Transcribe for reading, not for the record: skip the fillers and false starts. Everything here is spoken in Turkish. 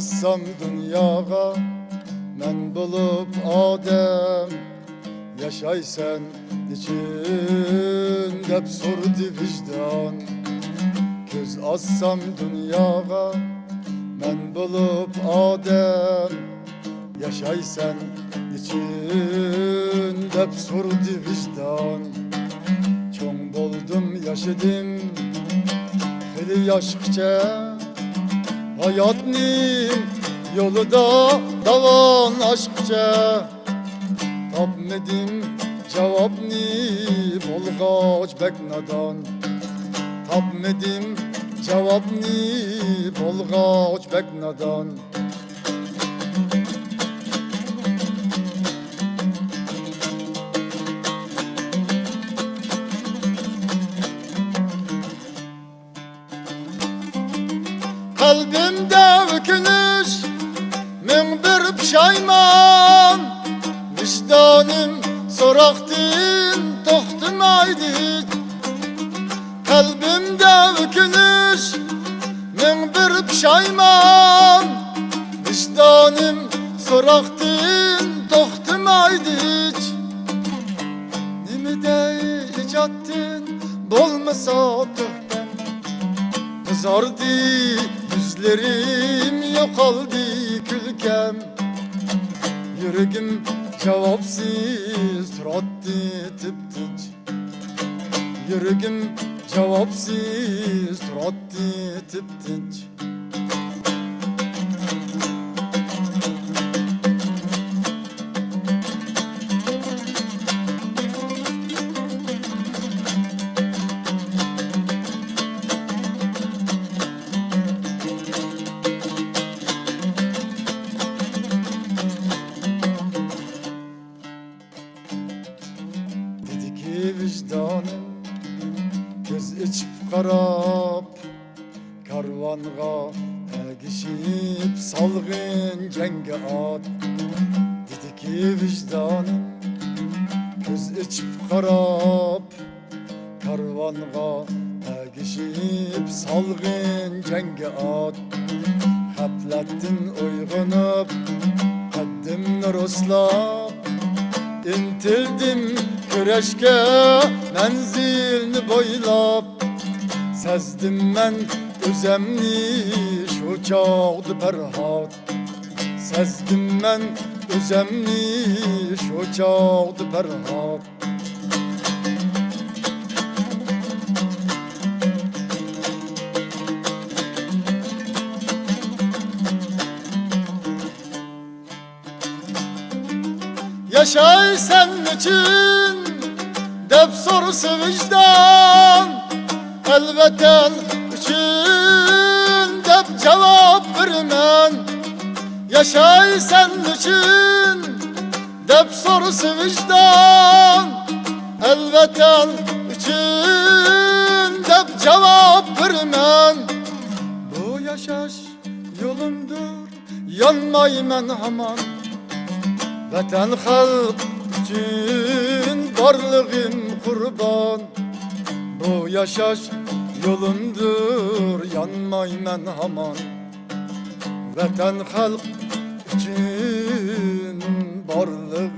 azsam dünyaga men bulup Adem, yaşaysan niçin dep sordu vicdan. Göz azsam dünyaga men bulup Adem, yaşaysan niçin dep sordu vicdan. Çoğun boldum yaşadım heli yaşıkça, hayatning yolida davan aşkça. Tapmedim cevabni bolğaç bek nadan, tapmedim cevabni bolğaç bek nadan. Kalbimde ökünüş, min bir pişayman. Vicdanım soraktın, tohtum aydı. Kalbimde ökünüş, min bir pişayman. Vicdanım soraktın, tohtum aydı. Nimede icattın, bolmasa töhbem. Kızardı yüzlerim, yok oldu külkem. Yüreğim cevapsız turattı tıptıç. Yüreğim cevapsız turattı tıptıç. Vicdanım göz içip qarab, karvanğa tegişip salgın cenge at. Dedi ki vicdanım göz içip qarab, karvanğa tegişip salgın cenge at. Gaflettin uyg'onib qaddimni rostlab, intildim güreşke menzilni boylap. Sezdim men özemni şu çağdı perhat. Sezdim men özemni şu çağdı perhat. Yaşay sen için dep sorusu vicdan, elbeten için dep cevap vermen. Yaşay sen için dep sorusu vicdan, elbeten için dep cevap vermen. Bu yaşaş yolumdur, yanmay men haman. Vatan halk için varlığım kurban. Bu yaşaş yolumdur, yanmay men haman. Vatan halk için varlığım